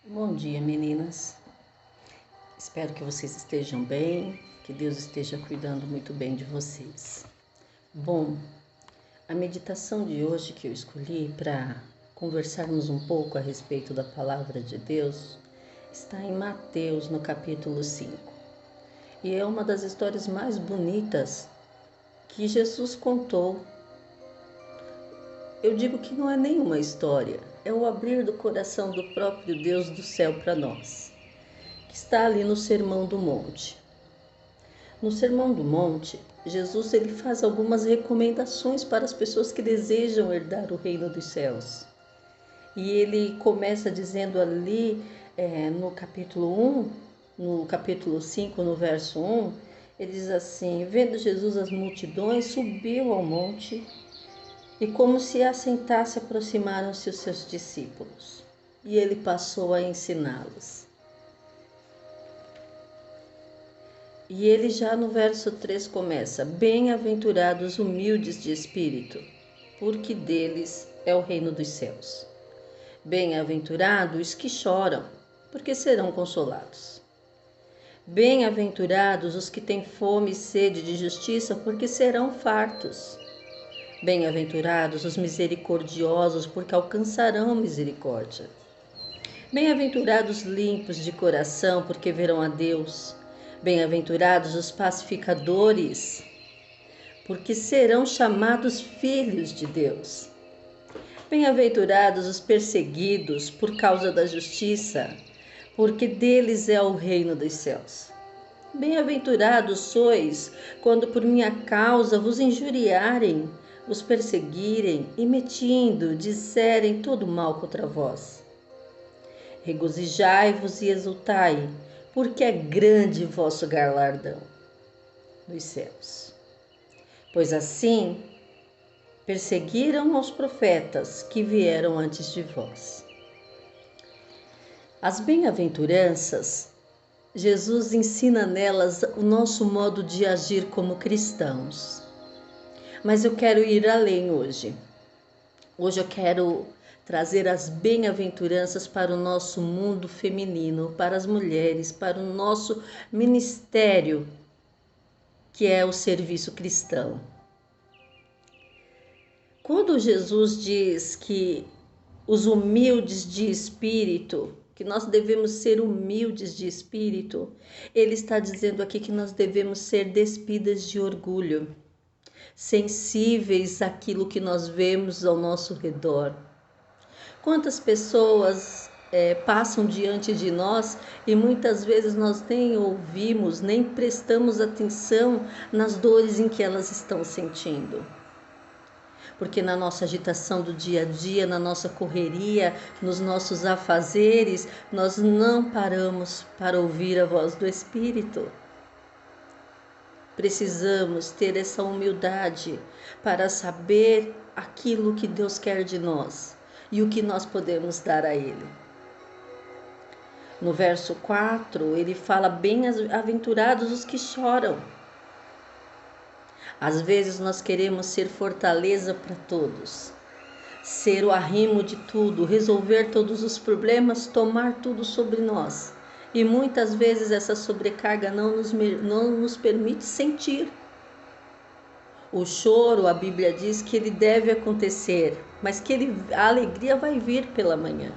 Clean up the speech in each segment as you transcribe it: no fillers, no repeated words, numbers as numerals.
Bom dia, meninas. Espero que vocês estejam bem, que Deus esteja cuidando muito bem de vocês. Bom, a meditação de hoje que eu escolhi para conversarmos um pouco a respeito da palavra de Deus está em Mateus, no capítulo 5. E é uma das histórias mais bonitas que Jesus contou. Eu digo que não é nenhuma história, é o abrir do coração do próprio Deus do céu para nós, que está ali no Sermão do Monte. No Sermão do Monte, Jesus ele faz algumas recomendações para as pessoas que desejam herdar o reino dos céus. E ele começa dizendo ali no capítulo 1, no capítulo 5, no verso 1, ele diz assim: vendo Jesus as multidões, subiu ao monte e como se assentasse, aproximaram-se os seus discípulos. E ele passou a ensiná-los. E ele já no verso 3 começa: bem-aventurados humildes de espírito, porque deles é o reino dos céus. Bem-aventurados os que choram, porque serão consolados. Bem-aventurados os que têm fome e sede de justiça, porque serão fartos. Bem-aventurados os misericordiosos, porque alcançarão misericórdia. Bem-aventurados limpos de coração, porque verão a Deus. Bem-aventurados os pacificadores, porque serão chamados filhos de Deus. Bem-aventurados os perseguidos por causa da justiça, porque deles é o reino dos céus. Bem-aventurados sois quando por minha causa vos injuriarem, vos perseguirem e mentindo disserem todo mal contra vós. Regozijai-vos e exultai, porque é grande vosso galardão dos céus. Pois assim perseguiram os profetas que vieram antes de vós. As bem-aventuranças, Jesus ensina nelas o nosso modo de agir como cristãos. Mas eu quero ir além hoje. Hoje eu quero trazer as bem-aventuranças para o nosso mundo feminino, para as mulheres, para o nosso ministério, que é o serviço cristão. Quando Jesus diz que os humildes de espírito, que nós devemos ser humildes de espírito, ele está dizendo aqui que nós devemos ser despidas de orgulho, sensíveis àquilo que nós vemos ao nosso redor. Quantas pessoas passam diante de nós e muitas vezes nós nem ouvimos, nem prestamos atenção nas dores em que elas estão sentindo. Porque na nossa agitação do dia a dia, na nossa correria, nos nossos afazeres, nós não paramos para ouvir a voz do Espírito. Precisamos ter essa humildade para saber aquilo que Deus quer de nós e o que nós podemos dar a Ele. No verso 4, ele fala: bem-aventurados os que choram. Às vezes nós queremos ser fortaleza para todos, ser o arrimo de tudo, resolver todos os problemas, tomar tudo sobre nós. E muitas vezes essa sobrecarga não nos permite sentir. O choro, a Bíblia diz que ele deve acontecer, mas que a alegria vai vir pela manhã.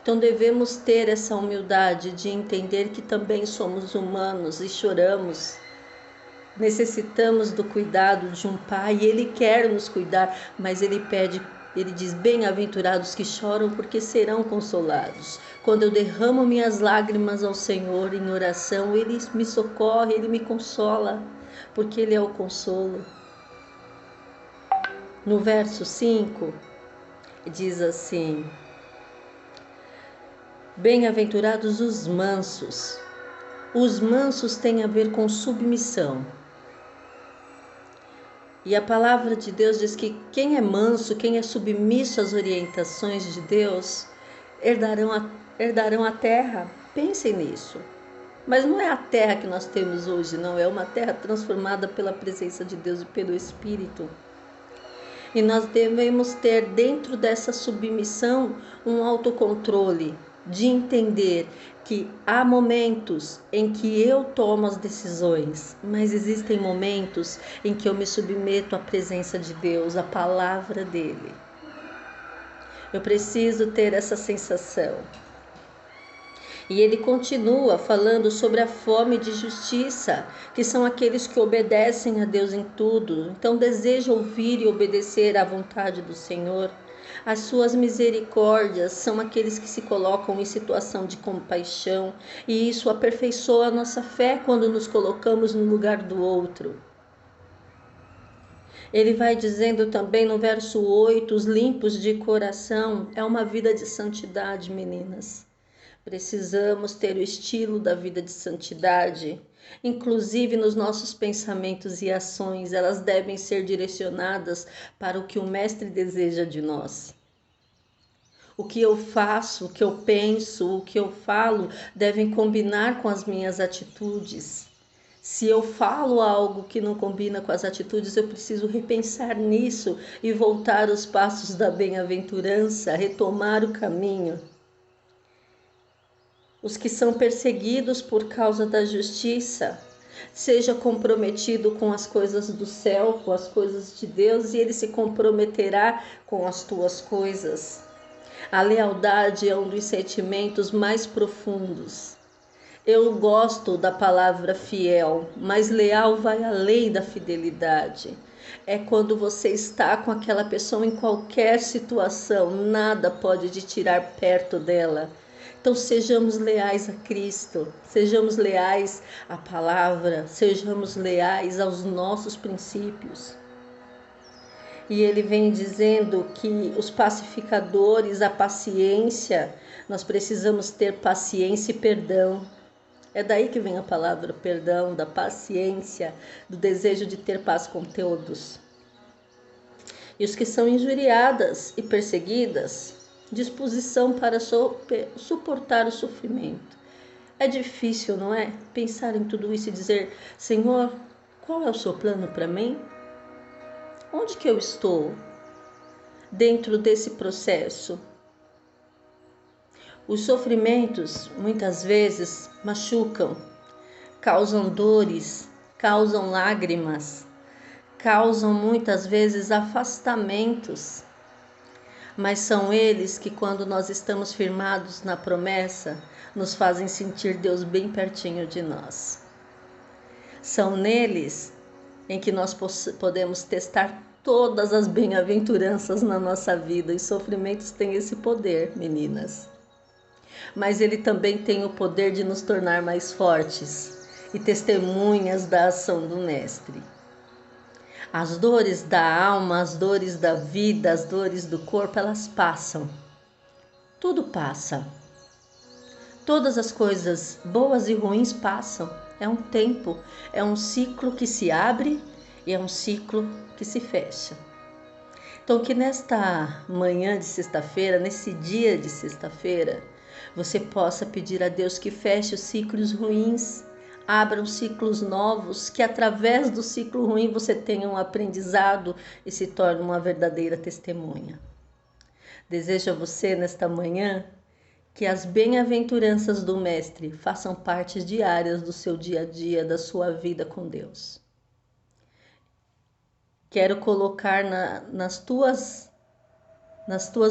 Então devemos ter essa humildade de entender que também somos humanos e choramos. Necessitamos do cuidado de um pai e ele quer nos cuidar, mas ele diz: bem-aventurados que choram, porque serão consolados. Quando eu derramo minhas lágrimas ao Senhor em oração, ele me socorre, ele me consola, porque ele é o consolo. No verso 5, diz assim: bem-aventurados os mansos. Os mansos têm a ver com submissão. E a palavra de Deus diz que quem é manso, quem é submisso às orientações de Deus, herdarão a terra. Pensem nisso. Mas não é a terra que nós temos hoje, não. É uma terra transformada pela presença de Deus e pelo Espírito. E nós devemos ter dentro dessa submissão um autocontrole, de entender que há momentos em que eu tomo as decisões, mas existem momentos em que eu me submeto à presença de Deus, à palavra dele. Eu preciso ter essa sensação. E ele continua falando sobre a fome de justiça, que são aqueles que obedecem a Deus em tudo, então desejam ouvir e obedecer à vontade do Senhor. As suas misericórdias são aqueles que se colocam em situação de compaixão, e isso aperfeiçoa a nossa fé quando nos colocamos no lugar do outro. Ele vai dizendo também no verso 8, os limpos de coração, é uma vida de santidade, meninas. Precisamos ter o estilo da vida de santidade, inclusive nos nossos pensamentos e ações, elas devem ser direcionadas para o que o Mestre deseja de nós. O que eu faço, o que eu penso, o que eu falo devem combinar com as minhas atitudes. Se eu falo algo que não combina com as atitudes, eu preciso repensar nisso e voltar aos passos da bem-aventurança, retomar o caminho. Os que são perseguidos por causa da justiça, seja comprometido com as coisas do céu, com as coisas de Deus, e ele se comprometerá com as tuas coisas. A lealdade é um dos sentimentos mais profundos. Eu gosto da palavra fiel, mas leal vai além da fidelidade. É quando você está com aquela pessoa em qualquer situação, nada pode te tirar perto dela. Então sejamos leais a Cristo, sejamos leais à palavra, sejamos leais aos nossos princípios. E ele vem dizendo que os pacificadores, a paciência, nós precisamos ter paciência e perdão. É daí que vem a palavra perdão, da paciência, do desejo de ter paz com todos. E os que são injuriadas e perseguidas, disposição para suportar o sofrimento. É difícil, não é? Pensar em tudo isso e dizer, Senhor, qual é o seu plano para mim? Onde que eu estou dentro desse processo? Os sofrimentos, muitas vezes, machucam, causam dores, causam lágrimas, causam muitas vezes afastamentos. Mas são eles que, quando nós estamos firmados na promessa, nos fazem sentir Deus bem pertinho de nós. São neles em que nós podemos testar todas as bem-aventuranças na nossa vida. Os sofrimentos têm esse poder, meninas. Mas ele também tem o poder de nos tornar mais fortes e testemunhas da ação do Mestre. As dores da alma, as dores da vida, as dores do corpo, elas passam. Tudo passa. Todas as coisas boas e ruins passam. É um tempo, é um ciclo que se abre e é um ciclo que se fecha. Então, que nesta manhã de sexta-feira, nesse dia de sexta-feira, você possa pedir a Deus que feche os ciclos ruins, abram ciclos novos, que através do ciclo ruim você tenha um aprendizado e se torne uma verdadeira testemunha. Desejo a você nesta manhã que as bem-aventuranças do Mestre façam parte diárias do seu dia a dia, da sua vida com Deus. Quero colocar nas tuas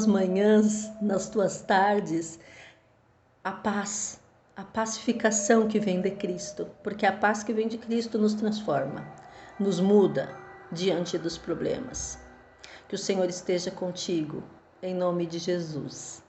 manhãs, nas tuas tardes, a paz, a pacificação que vem de Cristo, porque a paz que vem de Cristo nos transforma, nos muda diante dos problemas. Que o Senhor esteja contigo, em nome de Jesus.